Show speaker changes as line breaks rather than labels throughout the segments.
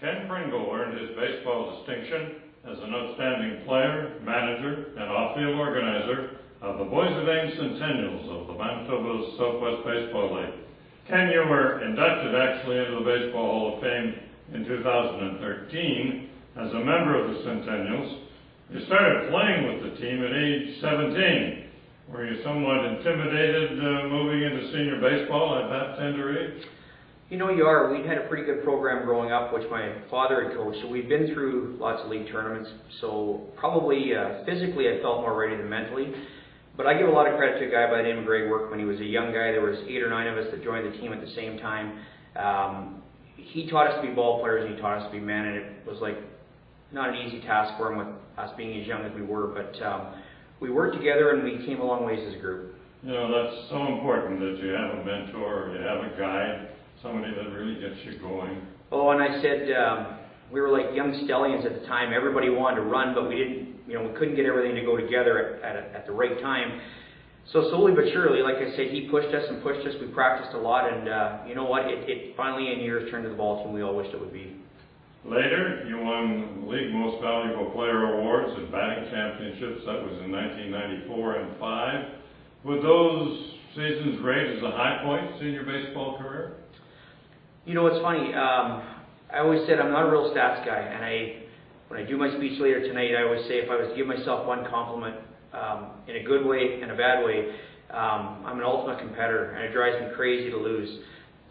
Ken Pringle earned his baseball distinction as an outstanding player, manager, and off-field organizer of the Boys of Ames Centennials of the Manitoba Southwest Baseball League. Ken, you were inducted actually into the Baseball Hall of Fame in 2013 as a member of the Centennials. You started playing with the team at age 17. Were you somewhat intimidated moving into senior baseball at that tender age?
You know, you are. We had a pretty good program growing up, which my father had coached, so we'd been through lots of league tournaments, so probably physically I felt more ready than mentally. But I give a lot of credit to a guy by the name of Greg Workman. He was a young guy. There was 8 or 9 of us that joined the team at the same time. He taught us to be ball players and he taught us to be men, and it was like not an easy task for him with us being as young as we were, but we worked together and we came a long ways as a group.
You know, that's so important that you have a mentor, you have a guide, somebody that really gets you going. Oh,
and I said, we were like young stallions at the time. Everybody wanted to run, but we didn't, we couldn't get everything to go together at the right time. So slowly but surely, like I said, he pushed us and pushed us. We practiced a lot, and you know what? It finally in years turned to the ball team we all wished it would be.
Later, you won League Most Valuable Player awards and batting championships. That was in 1994 and 5. Would those seasons rate as a high point in your baseball career?
You know, it's funny. I always said I'm not a real stats guy, and when I do my speech later tonight, I always say if I was to give myself one compliment, in a good way and a bad way, I'm an ultimate competitor, and it drives me crazy to lose.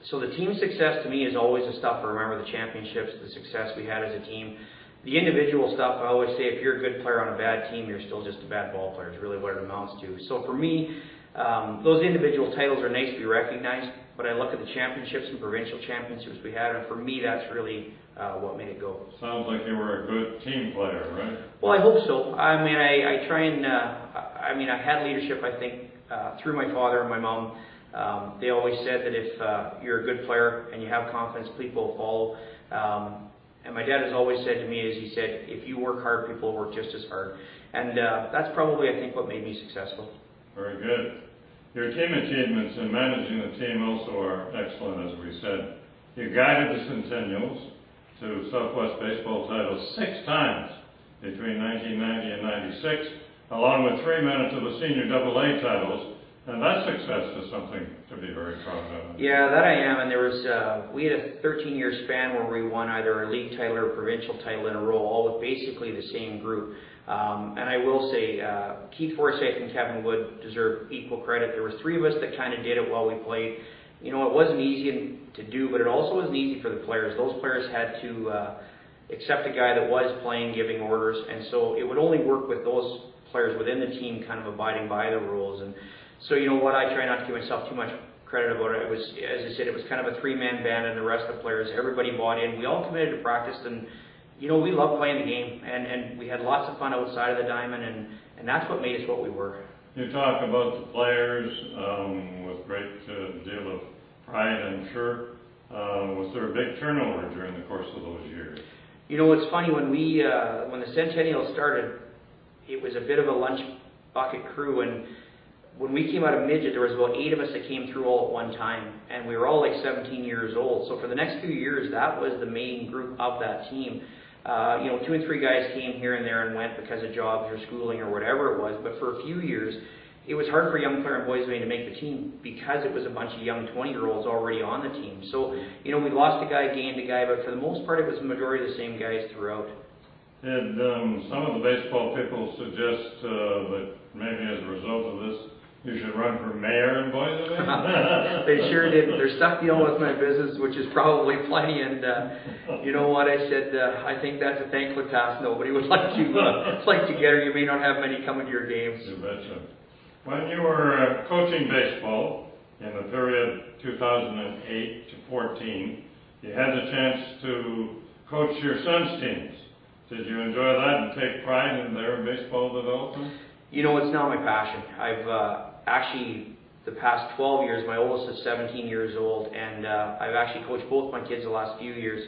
So the team success to me is always the stuff. I remember the championships, the success we had as a team. The individual stuff, I always say if you're a good player on a bad team, you're still just a bad ball player, is really what it amounts to. So for me, those individual titles are nice to be recognized, but I look at the championships and provincial championships we had, and for me, that's really what made it go.
Sounds like you were a good team player, right?
Well, I hope so. I mean, I try and, I had leadership, I think, through my father and my mom. They always said that if you're a good player and you have confidence, people will follow. And my dad has always said to me, as he said, if you work hard, people will work just as hard. And that's probably, I think, what made me successful.
Very good. Your team achievements in managing the team also are excellent, as we said. You guided the Centennials to Southwest baseball titles 6 times between 1990 and 96, along with 3 Manitoba Senior AA titles. And that success is something to be very proud of.
Yeah, that I am. And there was, we had a 13-year span where we won either a league title or a provincial title in a row, all with basically the same group. And I will say, Keith Forsyth and Kevin Wood deserve equal credit. There was 3 of us that kind of did it while we played. You know, it wasn't easy to do, but it also wasn't easy for the players. Those players had to accept a guy that was playing, giving orders, and so it would only work with those players within the team kind of abiding by the rules. And so, you know what, I try not to give myself too much credit about it. It was, as I said, it was kind of a 3-man band, and the rest of the players, everybody bought in. We all committed to practice, and you know, we loved playing the game, and we had lots of fun outside of the diamond, and that's what made us what we were.
You talk about the players with great deal of pride, I'm sure. Was there a big turnover during the course of those years?
You know, it's funny, when the Centennial started, it was a bit of a lunch bucket crew, and when we came out of midget, there was about 8 of us that came through all at one time, and we were all like 17 years old. So for the next few years, that was the main group of that team. You know, 2 and 3 guys came here and there and went because of jobs or schooling or whatever it was, but for a few years, it was hard for young player in Boys of Ames to make the team because it was a bunch of young 20-year-olds already on the team. So, you know, we lost a guy, gained a guy, but for the most part, it was the majority of the same guys throughout.
Did some of the baseball people suggest that maybe as a result of this, you should run for mayor in Boys of Ames?
They sure did. They're stuck dealing with my business, which is probably plenty. And you know what? I said, I think that's a thankless task. Nobody would like to get her. You may not have many coming to your games.
You betcha. When you were coaching baseball in the period 2008 to 14, you had the chance to coach your son's teams. Did you enjoy that and take pride in their baseball development?
You know, it's now my passion. I've actually, the past 12 years, my oldest is 17 years old, and I've actually coached both my kids the last few years.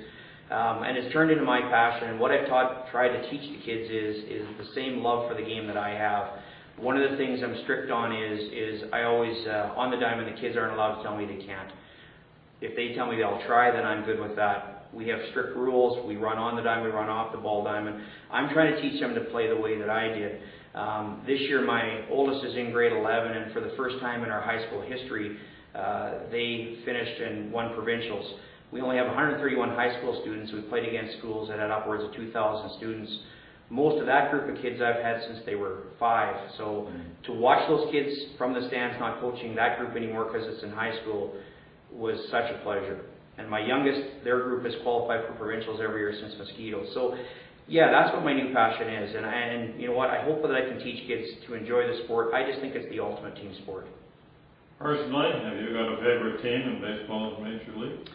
And it's turned into my passion. And what I've tried to teach the kids is the same love for the game that I have. One of the things I'm strict on is I always, on the diamond, the kids aren't allowed to tell me they can't. If they tell me they'll try, then I'm good with that. We have strict rules. We run on the diamond, we run off the ball diamond. I'm trying to teach them to play the way that I did. This year, my oldest is in grade 11, and for the first time in our high school history, they finished and won provincials. We only have 131 high school students. We played against schools that had upwards of 2,000 students. Most of that group of kids I've had since they were 5. So to watch those kids from the stands, not coaching that group anymore because it's in high school, was such a pleasure. And my youngest, their group has qualified for provincials every year since Mosquito. So yeah, that's what my new passion is. And you know what, I hope that I can teach kids to enjoy the sport. I just think it's the ultimate team sport.
Personally, have you got a favorite team in baseball's Major League?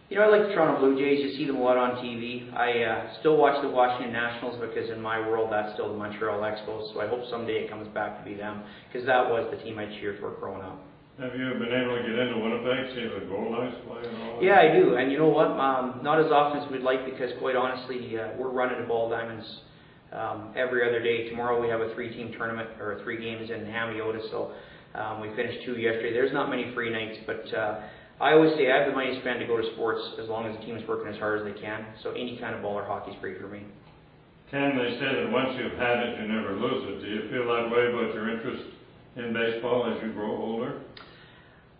You know, I like the Toronto Blue Jays. You see them a lot on TV. I still watch the Washington Nationals because in my world that's still the Montreal Expos. So I hope someday it comes back to be them because that was the team I cheered for growing up.
Have you been able to get into Winnipeg, see the Gold Eyes play and all that?
Yeah, I do. And you know what? Not as often as we'd like because quite honestly, we're running to ball diamonds every other day. Tomorrow we have a 3-team tournament or 3 games in Hamiota. So we finished 2 yesterday. There's not many free nights, but I always say I have the money to spend to go to sports as long as the team is working as hard as they can. So any kind of ball or hockey is great for me.
Ken, they say that once you've had it, you never lose it. Do you feel that way about your interest in baseball as you grow older?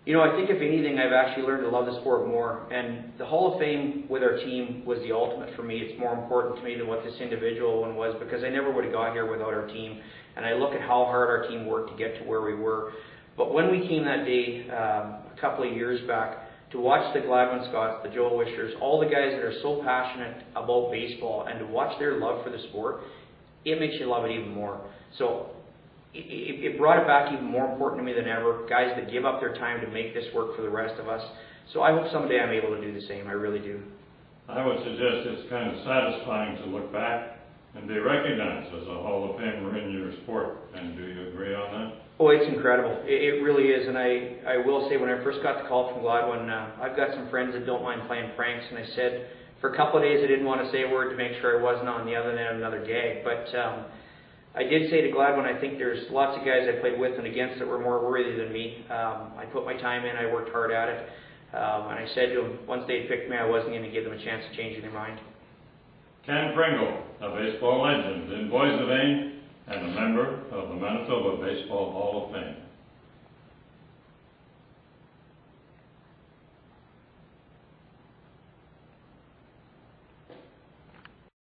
You know, I think if anything, I've actually learned to love the sport more. And the Hall of Fame with our team was the ultimate for me. It's more important to me than what this individual one was because I never would have got here without our team. And I look at how hard our team worked to get to where we were. But when we came that day, a couple of years back, to watch the Gladwin Scotts, the Joel Wishers, all the guys that are so passionate about baseball, and to watch their love for the sport, it makes you love it even more. So it brought it back even more important to me than ever. Guys that give up their time to make this work for the rest of us. So I hope someday I'm able to do the same. I really do. I
would suggest it's kind of satisfying to look back and be recognized as a Hall of Famer in your sport. And do you agree on that?
Oh, it's incredible. It really is. And I will say, when I first got the call from Gladwin, I've got some friends that don't mind playing pranks. And I said, for a couple of days, I didn't want to say a word to make sure I wasn't on the other end of another gag. But I did say to Gladwin, I think there's lots of guys I played with and against that were more worthy than me. I put my time in. I worked hard at it. And I said to him, once they picked me, I wasn't going to give them a chance of changing their mind.
Ken Pringle, a baseball legend in Boys of Ain and a member of the Manitoba Baseball Hall of Fame.